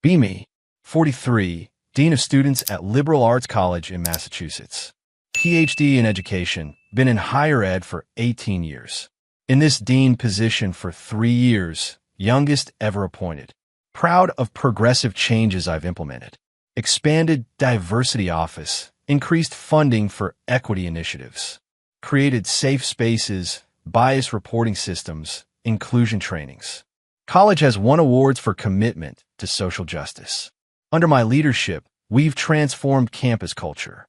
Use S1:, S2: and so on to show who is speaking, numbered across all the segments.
S1: Be me, 43, Dean of Students at Liberal Arts College in Massachusetts. PhD in education, been in higher ed for 18 years. In this dean position for 3 years, youngest ever appointed. Proud of progressive changes I've implemented. Expanded diversity office, increased funding for equity initiatives. Created safe spaces, bias reporting systems, inclusion trainings. College has won awards for commitment to social justice. Under my leadership, we've transformed campus culture.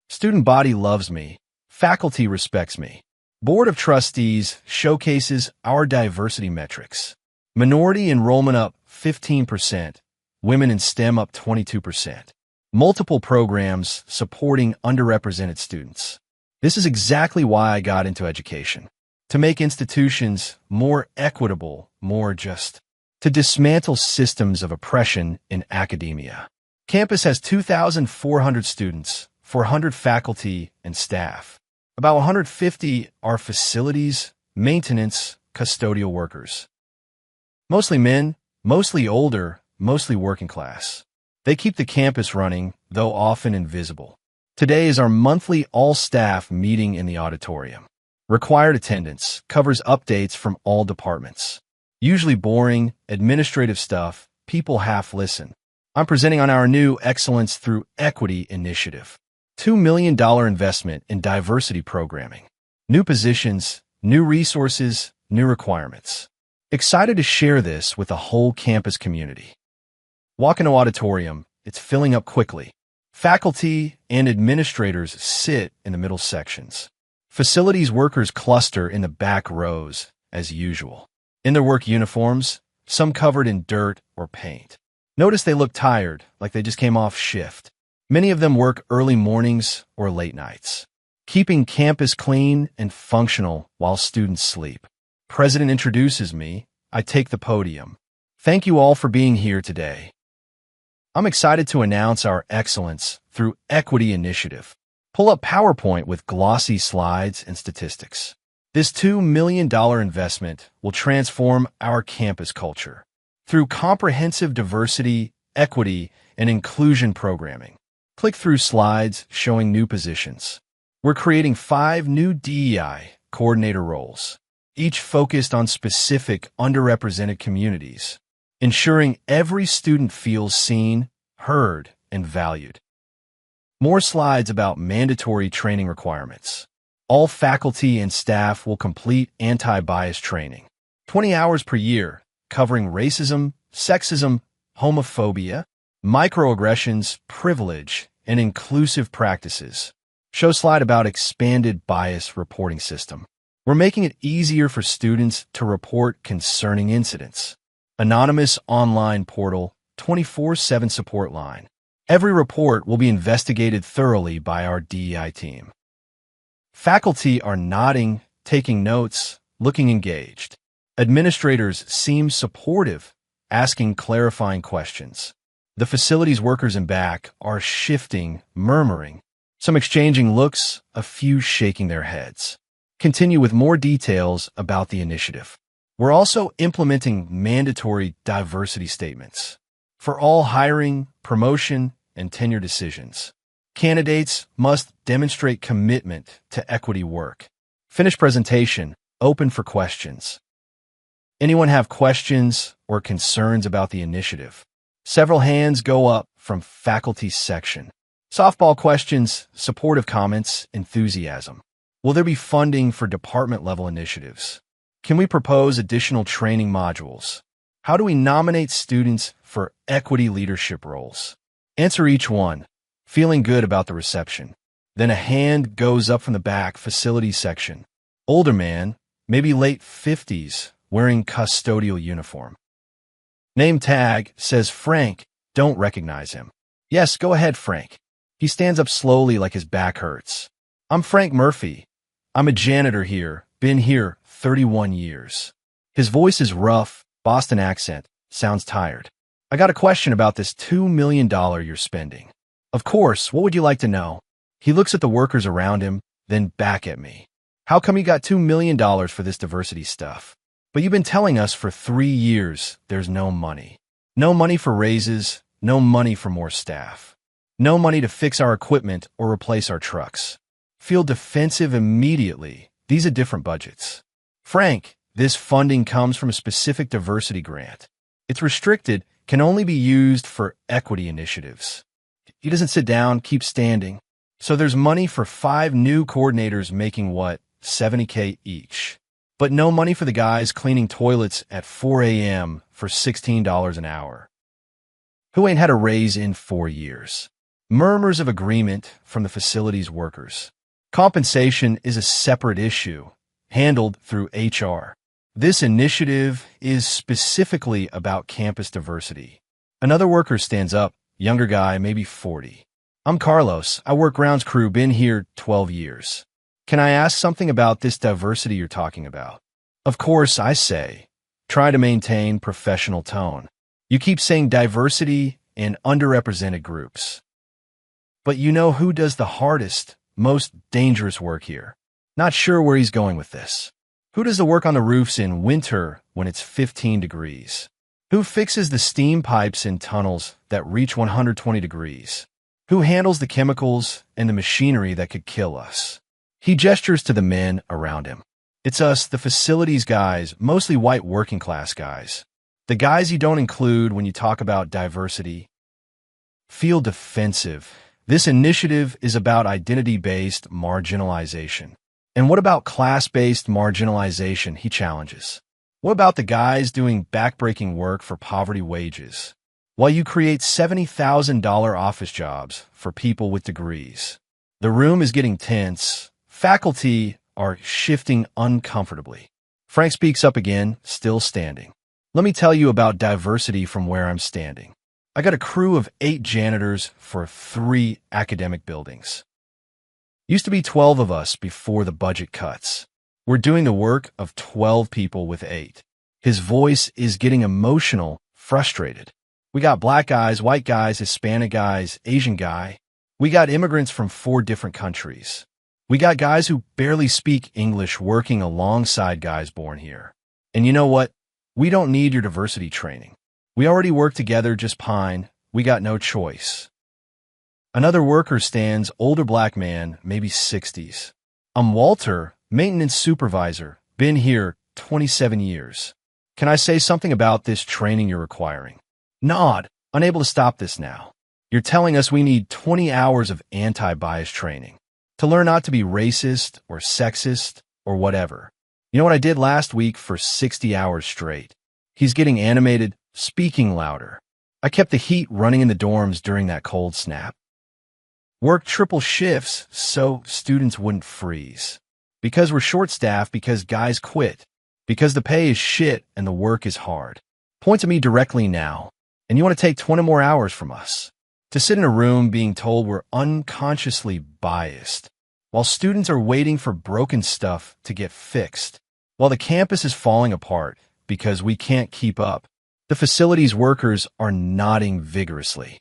S1: Student body loves me. Faculty respects me. Board of Trustees showcases our diversity metrics. Minority enrollment up 15%. Women in STEM up 22%. Multiple programs supporting underrepresented students. This is exactly why I got into education. To make institutions more equitable, more just. To dismantle systems of oppression in academia. Campus has 2,400 students, 400 faculty and staff. About 150 are facilities, maintenance, custodial workers. Mostly men, mostly older, mostly working class. They keep the campus running, though often invisible. Today is our monthly all-staff meeting in the auditorium. Required attendance covers updates from all departments. Usually boring, administrative stuff, people half listen. I'm presenting on our new Excellence Through Equity initiative. $2 million investment in diversity programming. New positions, new resources, new requirements. Excited to share this with the whole campus community. Walk into auditorium, it's filling up quickly. Faculty and administrators sit in the middle sections. Facilities workers cluster in the back rows, as usual. In their work uniforms, some covered in dirt or paint. Notice they look tired, like they just came off shift. Many of them work early mornings or late nights, keeping campus clean and functional while students sleep. President introduces me. I take the podium. Thank you all for being here today. I'm excited to announce our Excellence Through Equity initiative. Pull up PowerPoint with glossy slides and statistics. This $2 million investment will transform our campus culture through comprehensive diversity, equity, and inclusion programming. Click through slides showing new positions. We're creating 5 new DEI coordinator roles, each focused on specific underrepresented communities, ensuring every student feels seen, heard, and valued. More slides about mandatory training requirements. All faculty and staff will complete anti-bias training. 20 hours per year, covering racism, sexism, homophobia, microaggressions, privilege, and inclusive practices. Show slide about expanded bias reporting system. We're making it easier for students to report concerning incidents. Anonymous online portal, 24/7 support line. Every report will be investigated thoroughly by our DEI team. Faculty are nodding, taking notes, looking engaged. Administrators seem supportive, asking clarifying questions. The facilities workers in back are shifting, murmuring, some exchanging looks, a few shaking their heads. Continue with more details about the initiative. We're also implementing mandatory diversity statements for all hiring, promotion, and tenure decisions. Candidates must demonstrate commitment to equity work. Finish presentation, open for questions. Anyone have questions or concerns about the initiative? Several hands go up from faculty section. Softball questions, supportive comments, enthusiasm. Will there be funding for department-level initiatives? Can we propose additional training modules? How do we nominate students for equity leadership roles? Answer each one, feeling good about the reception. Then a hand goes up from the back facility section. Older man, maybe late 50s, wearing custodial uniform. Name tag says Frank, don't recognize him. Yes, go ahead, Frank. He stands up slowly like his back hurts. I'm Frank Murphy. I'm a janitor here, been here 31 years. His voice is rough, Boston accent, sounds tired. I got a question about this $2 million you're spending. Of course, what would you like to know? He looks at the workers around him, then back at me. How come you got $2 million for this diversity stuff? But you've been telling us for 3 years there's no money. No money for raises, no money for more staff. No money to fix our equipment or replace our trucks. Feel defensive immediately. These are different budgets. Frank, this funding comes from a specific diversity grant. It's restricted, can only be used for equity initiatives. He doesn't sit down, keep standing. So there's money for 5 new coordinators making what? $70K each. But no money for the guys cleaning toilets at 4 a.m. for $16 an hour. Who ain't had a raise in 4 years? Murmurs of agreement from the facilities workers. Compensation is a separate issue, handled through HR. This initiative is specifically about campus diversity. Another worker stands up, younger guy, maybe 40. I'm Carlos. I work grounds crew, been here 12 years. Can I ask something about this diversity you're talking about? Of course, I say. Try to maintain professional tone. You keep saying diversity and underrepresented groups. But you know who does the hardest, most dangerous work here? Not sure where he's going with this. Who does the work on the roofs in winter when it's 15 degrees? Who fixes the steam pipes in tunnels that reach 120 degrees? Who handles the chemicals and the machinery that could kill us? He gestures to the men around him. It's us, the facilities guys, mostly white working class guys. The guys you don't include when you talk about diversity. Feel defensive. This initiative is about identity-based marginalization. And what about class-based marginalization, he challenges. What about the guys doing backbreaking work for poverty wages, while you create $70,000 office jobs for people with degrees? The room is getting tense. Faculty are shifting uncomfortably. Frank speaks up again, still standing. Let me tell you about diversity from where I'm standing. I got a crew of 8 janitors for 3 academic buildings. Used to be 12 of us before the budget cuts. We're doing the work of 12 people with 8. His voice is getting emotional, frustrated. We got black guys, white guys, Hispanic guys, Asian guy. We got immigrants from 4 different countries. We got guys who barely speak English working alongside guys born here. And you know what? We don't need your diversity training. We already work together just fine. We got no choice. Another worker stands, older black man, maybe 60s. I'm Walter, maintenance supervisor, been here 27 years. Can I say something about this training you're requiring? Nod, unable to stop this now. You're telling us we need 20 hours of anti-bias training to learn not to be racist or sexist or whatever. You know what I did last week for 60 hours straight? He's getting animated, speaking louder. I kept the heat running in the dorms during that cold snap. Worked triple shifts so students wouldn't freeze. Because we're short-staffed, because guys quit, because the pay is shit and the work is hard. Point to me directly now, and you want to take 20 more hours from us. To sit in a room being told we're unconsciously biased, while students are waiting for broken stuff to get fixed, while the campus is falling apart because we can't keep up. The facilities workers are nodding vigorously.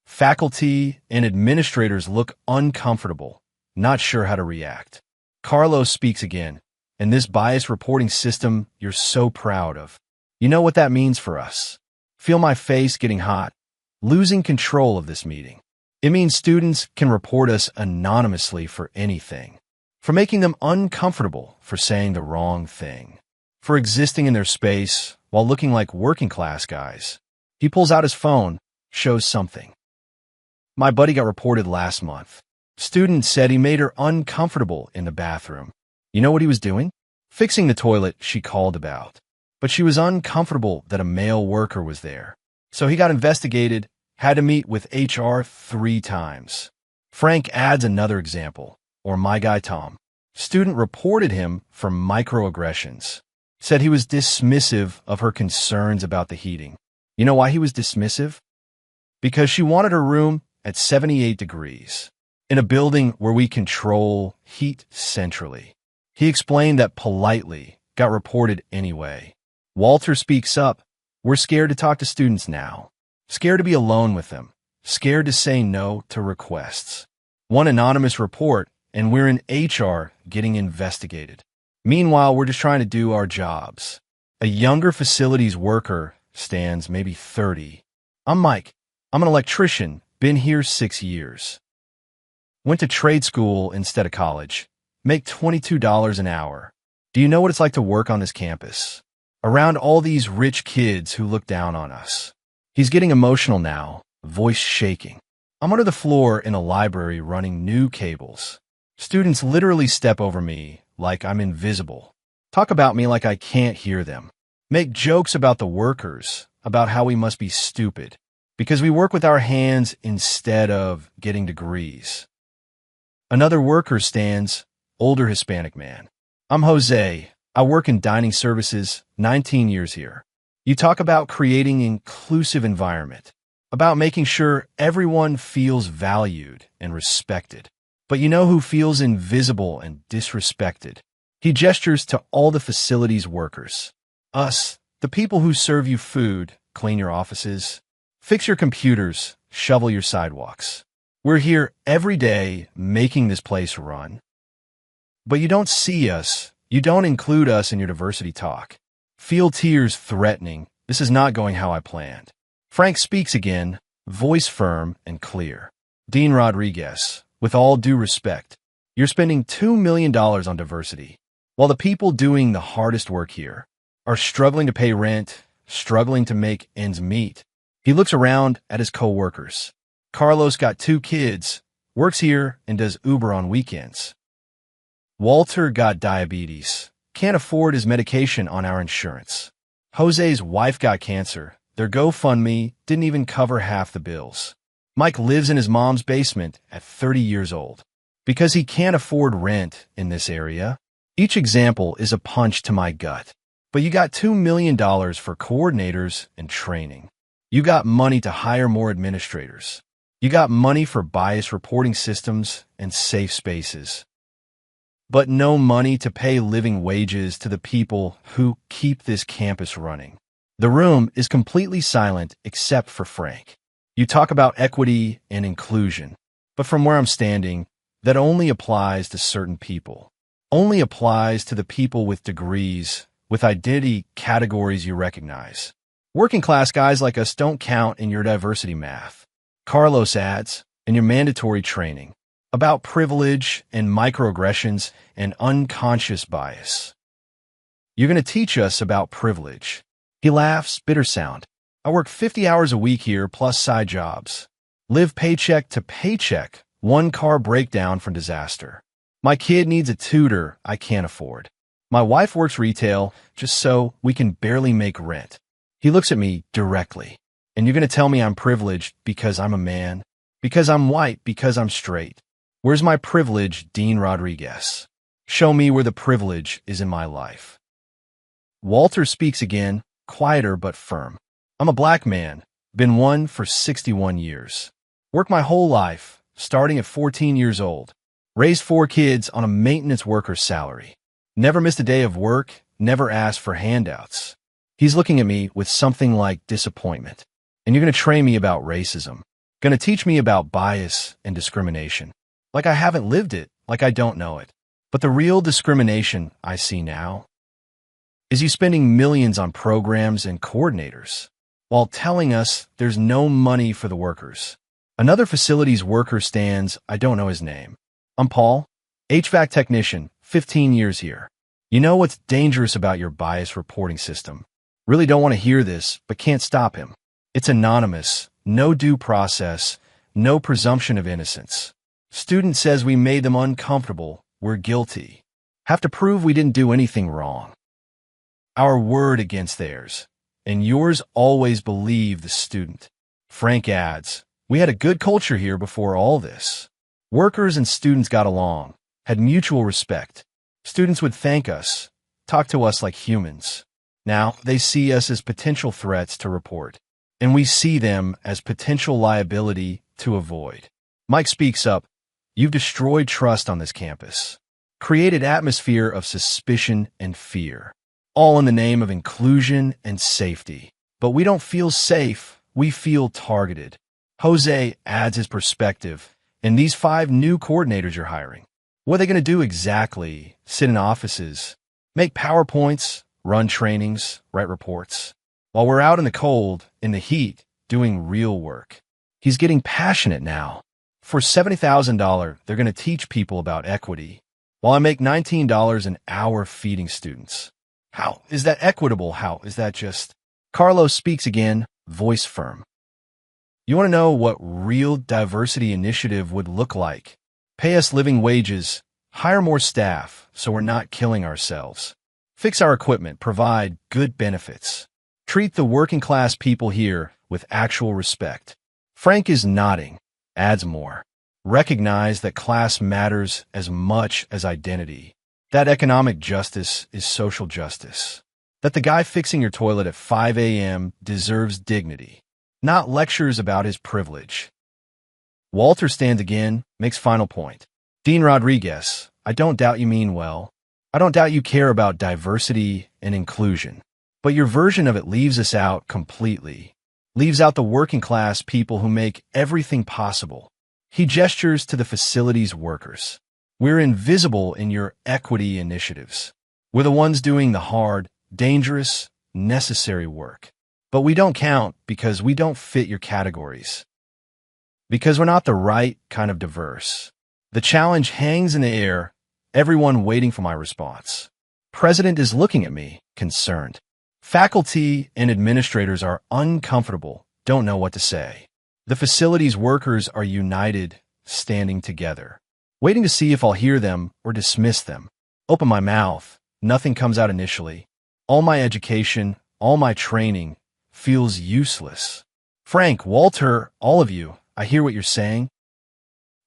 S1: Faculty and administrators look uncomfortable, not sure how to react. Carlos speaks again, and this bias reporting system you're so proud of. You know what that means for us. Feel my face getting hot, losing control of this meeting. It means students can report us anonymously for anything, for making them uncomfortable, for saying the wrong thing, for existing in their space while looking like working class guys. He pulls out his phone, shows something. My buddy got reported last month. Student said he made her uncomfortable in the bathroom. You know what he was doing? Fixing the toilet she called about. But she was uncomfortable that a male worker was there. So he got investigated, had to meet with HR 3 times. Frank adds another example, or my guy Tom. Student reported him for microaggressions. Said he was dismissive of her concerns about the heating. You know why he was dismissive? Because she wanted her room at 78 degrees, in a building where we control heat centrally. He explained that politely, got reported anyway. Walter speaks up. We're scared to talk to students now. Scared to be alone with them. Scared to say no to requests. One anonymous report, and we're in HR getting investigated. Meanwhile, we're just trying to do our jobs. A younger facilities worker stands maybe 30. I'm Mike. I'm an electrician, been here 6 years. Went to trade school instead of college. Make $22 an hour. Do you know what it's like to work on this campus? Around all these rich kids who look down on us. He's getting emotional now, voice shaking. I'm under the floor in a library running new cables. Students literally step over me like I'm invisible. Talk about me like I can't hear them. Make jokes about the workers, about how we must be stupid, because we work with our hands instead of getting degrees. Another worker stands, older Hispanic man. I'm Jose. I work in dining services, 19 years here. You talk about creating an inclusive environment, about making sure everyone feels valued and respected. But you know who feels invisible and disrespected? He gestures to all the facilities workers. Us, the people who serve you food, clean your offices, fix your computers, shovel your sidewalks. We're here every day making this place run. But you don't see us. You don't include us in your diversity talk. Feel tears threatening. This is not going how I planned. Frank speaks again, voice firm and clear. Dean Rodriguez, with all due respect, you're spending $2 million on diversity, while the people doing the hardest work here are struggling to pay rent, struggling to make ends meet. He looks around at his co-workers. Carlos got 2 kids, works here and does Uber on weekends. Walter got diabetes, can't afford his medication on our insurance. Jose's wife got cancer. Their GoFundMe didn't even cover half the bills. Mike lives in his mom's basement at 30 years old because he can't afford rent in this area. Each example is a punch to my gut. But you got $2 million for coordinators and training. You got money to hire more administrators. You got money for bias reporting systems and safe spaces. But no money to pay living wages to the people who keep this campus running. The room is completely silent except for Frank. You talk about equity and inclusion, but from where I'm standing, that only applies to certain people. Only applies to the people with degrees, with identity categories you recognize. Working class guys like us don't count in your diversity math. Carlos adds, in your mandatory training, about privilege and microaggressions and unconscious bias. You're going to teach us about privilege. He laughs, bitter sound. I work 50 hours a week here plus side jobs. Live paycheck to paycheck, 1 car breakdown from disaster. My kid needs a tutor I can't afford. My wife works retail just so we can barely make rent. He looks at me directly. And you're going to tell me I'm privileged because I'm a man, because I'm white, because I'm straight. Where's my privilege, Dean Rodriguez? Show me where the privilege is in my life. Walter speaks again, quieter but firm. I'm a black man, been one for 61 years. Worked my whole life, starting at 14 years old. Raised 4 kids on a maintenance worker's salary. Never missed a day of work, never asked for handouts. He's looking at me with something like disappointment. And you're going to train me about racism. Going to teach me about bias and discrimination. Like I haven't lived it, like I don't know it. But the real discrimination I see now is you spending millions on programs and coordinators while telling us there's no money for the workers. Another facilities worker stands, I don't know his name. I'm Paul, HVAC technician, 15 years here. You know what's dangerous about your bias reporting system? Really don't want to hear this, but can't stop him. It's anonymous, no due process, no presumption of innocence. Student says we made them uncomfortable, we're guilty. Have to prove we didn't do anything wrong. Our word against theirs, and yours always believe the student. Frank adds, we had a good culture here before all this. Workers and students got along, had mutual respect. Students would thank us, talk to us like humans. Now they see us as potential threats to report. And we see them as potential liability to avoid. Mike speaks up. You've destroyed trust on this campus, created atmosphere of suspicion and fear, all in the name of inclusion and safety. But we don't feel safe, we feel targeted. Jose adds his perspective, and these 5 new coordinators you're hiring. What are they going to do exactly? Sit in offices, make PowerPoints, run trainings, write reports. while we're out in the cold, in the heat, doing real work. He's getting passionate now. For $70,000, they're going to teach people about equity, while I make $19 an hour feeding students. How is that equitable? How is that just? Carlos speaks again, voice firm. You want to know what real diversity initiative would look like? Pay us living wages, hire more staff so we're not killing ourselves. Fix our equipment, provide good benefits. Treat the working class people here with actual respect. Frank is nodding, adds more. Recognize that class matters as much as identity. That economic justice is social justice. That the guy fixing your toilet at 5 a.m. deserves dignity, not lectures about his privilege. Walter stands again, makes final point. Dean Rodriguez, I don't doubt you mean well. I don't doubt you care about diversity and inclusion. But your version of it leaves us out completely. Leaves out the working class people who make everything possible. He gestures to the facilities workers. We're invisible in your equity initiatives. We're the ones doing the hard, dangerous, necessary work. But we don't count because we don't fit your categories. Because we're not the right kind of diverse. The challenge hangs in the air, everyone waiting for my response. President is looking at me, concerned. Faculty and administrators are uncomfortable, don't know what to say. The facilities workers are united, standing together. Waiting to see if I'll hear them or dismiss them. Open my mouth, nothing comes out initially. All my education, all my training, feels useless. Frank, Walter, all of you, I hear what you're saying.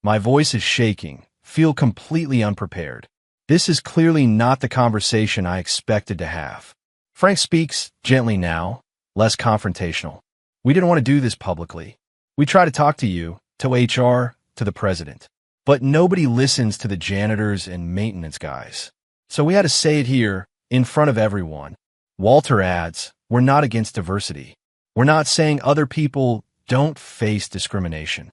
S1: My voice is shaking, feel completely unprepared. This is clearly not the conversation I expected to have. Frank speaks gently now, less confrontational. We didn't want to do this publicly. We try to talk to you, to HR, to the president. But nobody listens to the janitors and maintenance guys. So we had to say it here, in front of everyone. Walter adds, we're not against diversity. We're not saying other people don't face discrimination.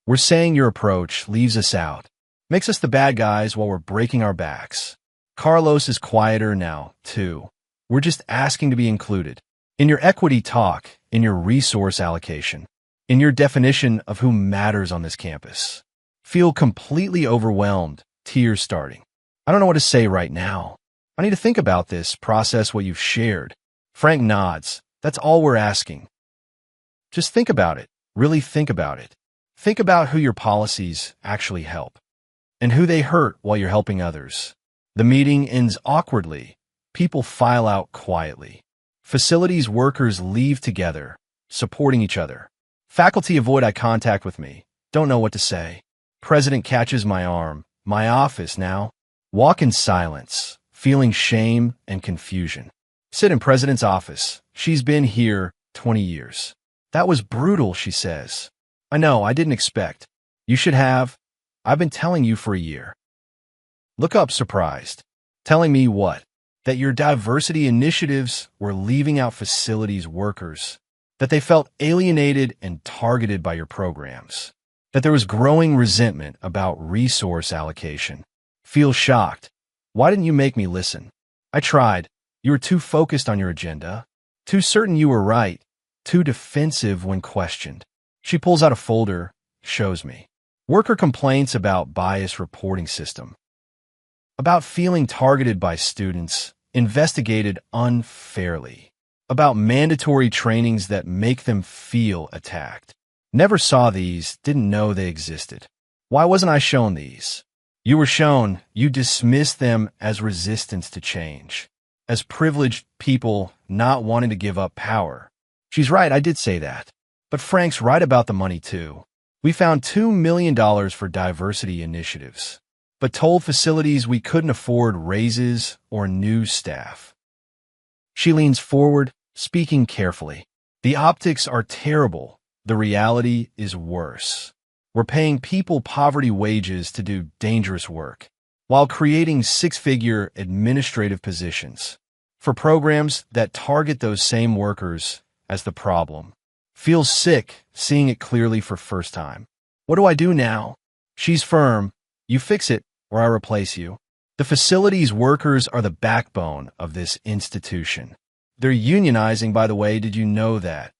S1: We're saying your approach leaves us out, makes us the bad guys while we're breaking our backs. Carlos is quieter now, too. We're just asking to be included. In your equity talk, in your resource allocation, in your definition of who matters on this campus. Feel completely overwhelmed, tears starting. I don't know what to say right now. I need to think about this, process what you've shared. Frank nods. That's all we're asking. Just think about it. Really think about it. Think about who your policies actually help and who they hurt while you're helping others. The meeting ends awkwardly. People file out quietly. Facilities workers leave together, supporting each other. Faculty avoid eye contact with me. Don't know what to say. President catches my arm. My office now. Walk in silence, feeling shame and confusion. Sit in President's office. She's been here 20 years. That was brutal, she says. I know, I didn't expect. You should have. I've been telling you for a year. Look up surprised. Telling me what? That your diversity initiatives were leaving out facilities workers. That they felt alienated and targeted by your programs. That there was growing resentment about resource allocation. Feel shocked. Why didn't you make me listen? I tried. You were too focused on your agenda. Too certain you were right. Too defensive when questioned. She pulls out a folder, shows me. Worker complaints about bias reporting system. About feeling targeted by students, investigated unfairly. About mandatory trainings that make them feel attacked. Never saw these, didn't know they existed. Why wasn't I shown these? You were shown, you dismissed them as resistance to change. As privileged people not wanting to give up power. She's right, I did say that. But Frank's right about the money too. We found $2 million for diversity initiatives, but told facilities we couldn't afford raises or new staff. She leans forward, speaking carefully. The optics are terrible. The reality is worse. We're paying people poverty wages to do dangerous work, while creating six-figure administrative positions for programs that target those same workers as the problem. Feels sick seeing it clearly for first time. What do I do now? She's firm. You fix it or I replace you. The facilities workers are the backbone of this institution. They're unionizing, by the way, did you know that?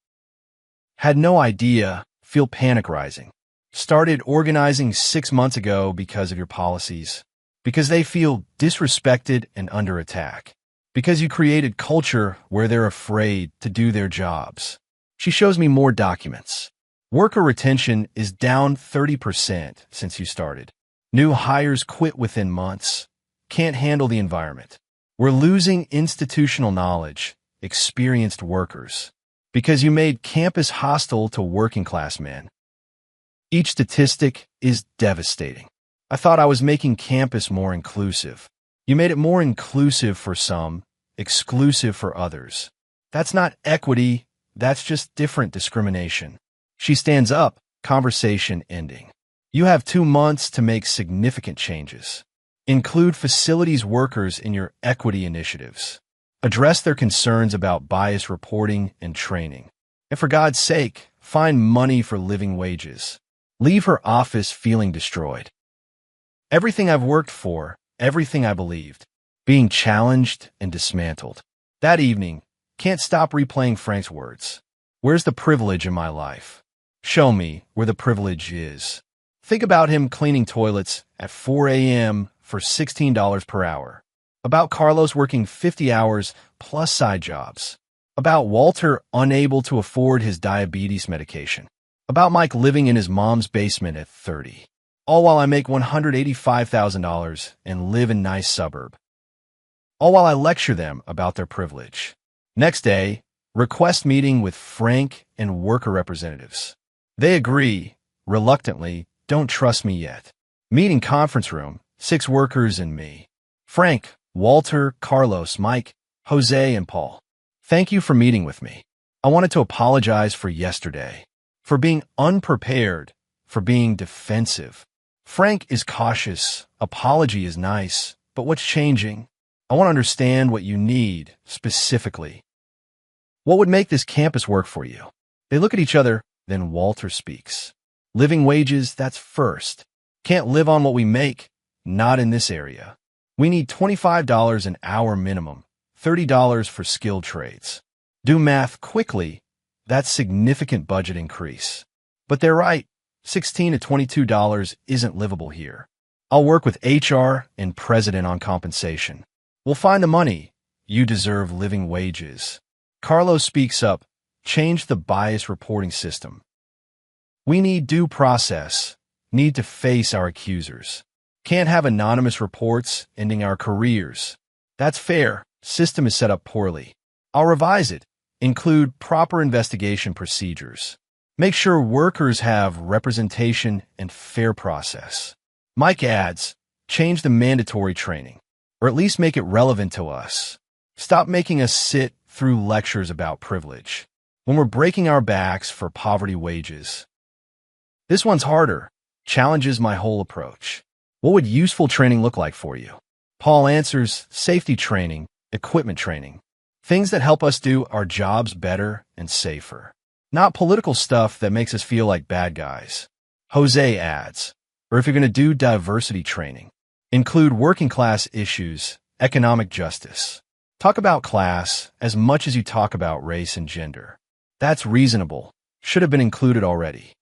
S1: Had no idea, feel panic rising. Started organizing 6 months ago because of your policies. Because they feel disrespected and under attack. Because you created culture where they're afraid to do their jobs. She shows me more documents. Worker retention is down 30% since you started. New hires quit within months. Can't handle the environment. We're losing institutional knowledge, experienced workers. Because you made campus hostile to working class men. Each statistic is devastating. I thought I was making campus more inclusive. You made it more inclusive for some, exclusive for others. That's not equity, that's just different discrimination. She stands up, conversation ending. You have 2 months to make significant changes. Include facilities workers in your equity initiatives. Address their concerns about bias reporting and training. And for God's sake, find money for living wages. Leave her office feeling destroyed. Everything I've worked for, everything I believed, being challenged and dismantled. That evening, can't stop replaying Frank's words. Where's the privilege in my life? Show me where the privilege is. Think about him cleaning toilets at 4 a.m. for $16 per hour. About Carlos working 50 hours plus side jobs. About Walter unable to afford his diabetes medication. About Mike living in his mom's basement at 30. All while I make $185,000 and live in nice suburb. All while I lecture them about their privilege. Next day, request meeting with Frank and worker representatives. They agree, reluctantly, don't trust me yet. Meeting conference room, 6 workers and me. Frank, Walter, Carlos, Mike, Jose, and Paul. Thank you for meeting with me. I wanted to apologize for yesterday. For being unprepared, for being defensive. Frank is cautious, apology is nice, but what's changing? I want to understand what you need, specifically. What would make this campus work for you? They look at each other, then Walter speaks. Living wages, that's first. Can't live on what we make, not in this area. We need $25 an hour minimum, $30 for skilled trades. Do math quickly, that's significant budget increase. But they're right, $16 to $22 isn't livable here. I'll work with HR and president on compensation. We'll find the money. You deserve living wages. Carlos speaks up, change the bias reporting system. We need due process, need to face our accusers. Can't have anonymous reports ending our careers. That's fair, system is set up poorly. I'll revise it, include proper investigation procedures. Make sure workers have representation and fair process. Mike adds, change the mandatory training, or at least make it relevant to us. Stop making us sit through lectures about privilege when we're breaking our backs for poverty wages. This one's harder, challenges my whole approach. What would useful training look like for you? Paul answers, safety training, equipment training. Things that help us do our jobs better and safer. Not political stuff that makes us feel like bad guys. Jose adds, or if you're going to do diversity training, include working class issues, economic justice. Talk about class as much as you talk about race and gender. That's reasonable. Should have been included already.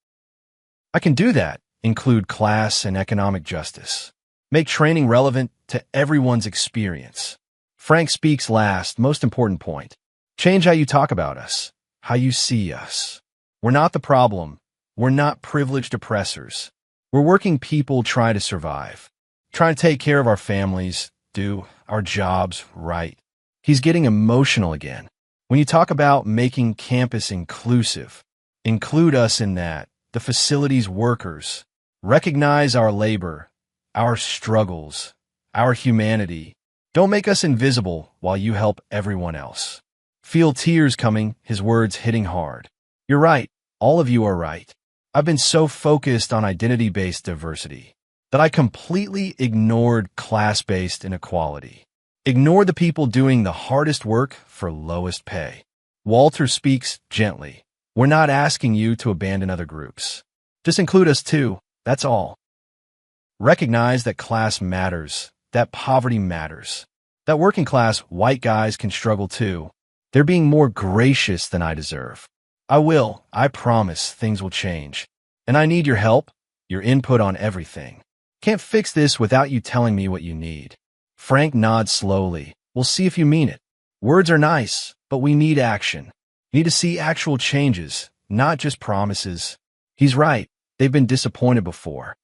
S1: I can do that. Include class and economic justice. Make training relevant to everyone's experience. Frank speaks last, most important point. Change how you talk about us, how you see us. We're not the problem. We're not privileged oppressors. We're working people trying to survive, trying to take care of our families, do our jobs right. He's getting emotional again. When you talk about making campus inclusive, include us in that, the facilities workers. Recognize our labor, our struggles, our humanity. Don't make us invisible while you help everyone else. Feel tears coming, his words hitting hard. You're right, all of you are right. I've been so focused on identity-based diversity that I completely ignored class-based inequality. Ignored the people doing the hardest work for lowest pay. Walter speaks gently. We're not asking you to abandon other groups. Just include us too. That's all. Recognize that class matters, that poverty matters, that working class white guys can struggle too. They're being more gracious than I deserve. I promise things will change. And I need your help, your input on everything. Can't fix this without you telling me what you need. Frank nods slowly. We'll see if you mean it. Words are nice, but we need action. Need to see actual changes, not just promises. He's right. They've been disappointed before.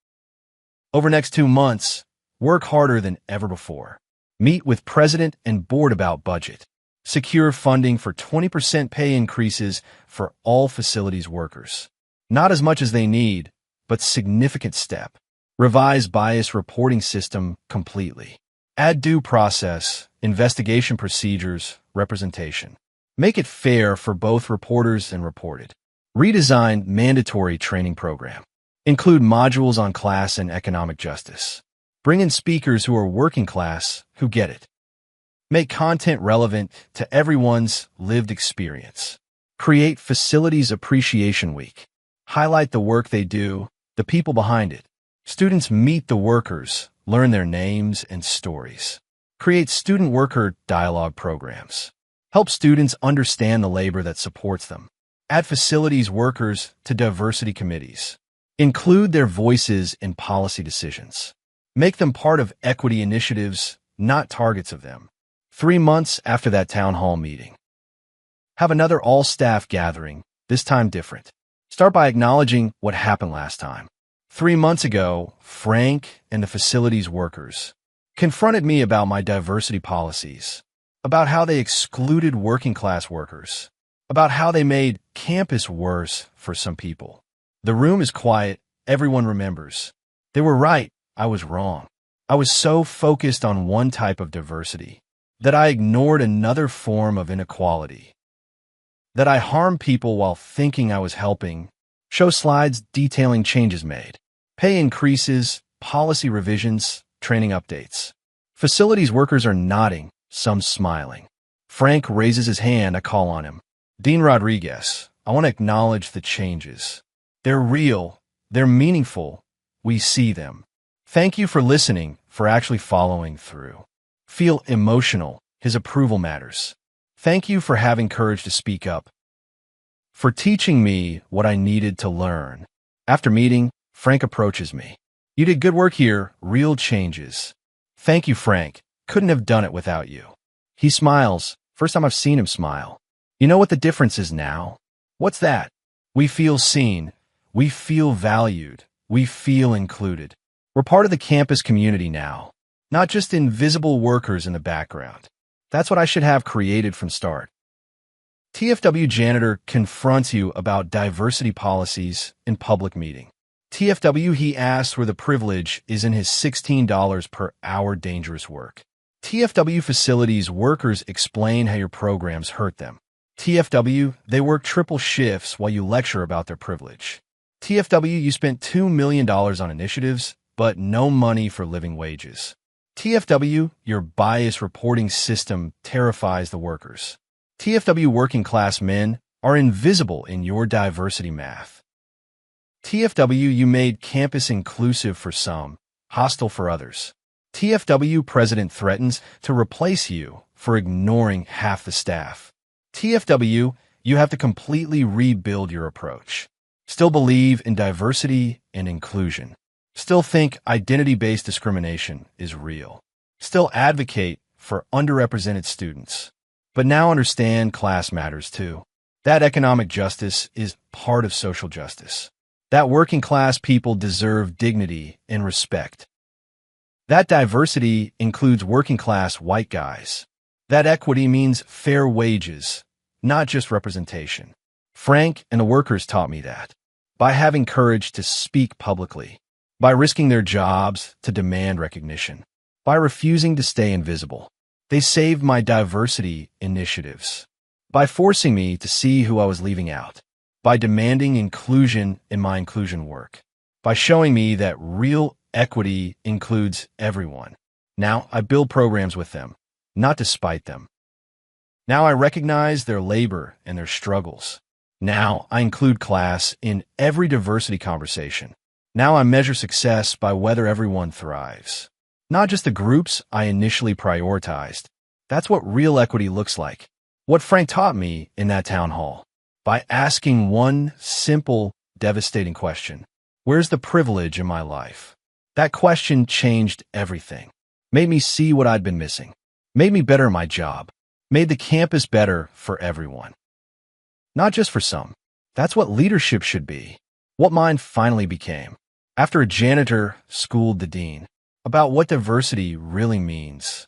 S1: Over next 2 months, work harder than ever before. Meet with president and board about budget. Secure funding for 20% pay increases for all facilities workers. Not as much as they need, but significant step. Revise bias reporting system completely. Add due process, investigation procedures, representation. Make it fair for both reporters and reported. Redesign mandatory training program. Include modules on class and economic justice. Bring in speakers who are working class, who get it. Make content relevant to everyone's lived experience. Create Facilities Appreciation Week. Highlight the work they do, the people behind it. Students meet the workers, learn their names and stories. Create student-worker dialogue programs. Help students understand the labor that supports them. Add facilities workers to diversity committees. Include their voices in policy decisions. Make them part of equity initiatives, not targets of them. 3 months after that town hall meeting. Have another all-staff gathering, this time different. Start by acknowledging what happened last time. 3 months ago, Frank and the facilities workers confronted me about my diversity policies, about how they excluded working-class workers, about how they made campus worse for some people. The room is quiet, everyone remembers. They were right, I was wrong. I was so focused on one type of diversity that I ignored another form of inequality. That I harmed people while thinking I was helping. Show slides detailing changes made. Pay increases, policy revisions, training updates. Facilities workers are nodding, some smiling. Frank raises his hand, I call on him. Dean Rodriguez, I want to acknowledge the changes. They're real, they're meaningful, we see them. Thank you for listening, for actually following through. Feel emotional, his approval matters. Thank you for having courage to speak up. For teaching me what I needed to learn. After meeting, Frank approaches me. You did good work here, real changes. Thank you, Frank. Couldn't have done it without you. He smiles, first time I've seen him smile. You know what the difference is now? What's that? We feel seen. We feel valued. We feel included. We're part of the campus community now, not just invisible workers in the background. That's what I should have created from start. TFW Janitor confronts you about diversity policies in public meeting. TFW, he asks where the privilege is in his $16 per hour dangerous work. TFW facilities workers explain how your programs hurt them. TFW, they work triple shifts while you lecture about their privilege. TFW, you spent $2 million on initiatives, but no money for living wages. TFW, your bias reporting system terrifies the workers. TFW working class men are invisible in your diversity math. TFW, you made campus inclusive for some, hostile for others. TFW, president threatens to replace you for ignoring half the staff. TFW, you have to completely rebuild your approach. Still believe in diversity and inclusion. Still think identity-based discrimination is real. Still advocate for underrepresented students. But now understand class matters too. That economic justice is part of social justice. That working class people deserve dignity and respect. That diversity includes working class white guys. That equity means fair wages, not just representation. Frank and the workers taught me that. By having courage to speak publicly. By risking their jobs to demand recognition. By refusing to stay invisible. They saved my diversity initiatives. By forcing me to see who I was leaving out. By demanding inclusion in my inclusion work. By showing me that real equity includes everyone. Now I build programs with them, not despite them. Now I recognize their labor and their struggles. Now I include class in every diversity conversation. Now I measure success by whether everyone thrives. Not just the groups I initially prioritized. That's what real equity looks like. What Frank taught me in that town hall, by asking one simple, devastating question, where's the privilege in my life? That question changed everything. Made me see what I'd been missing. Made me better at my job. Made the campus better for everyone. Not just for some. That's what leadership should be. What mine finally became. After a janitor schooled the dean about what diversity really means.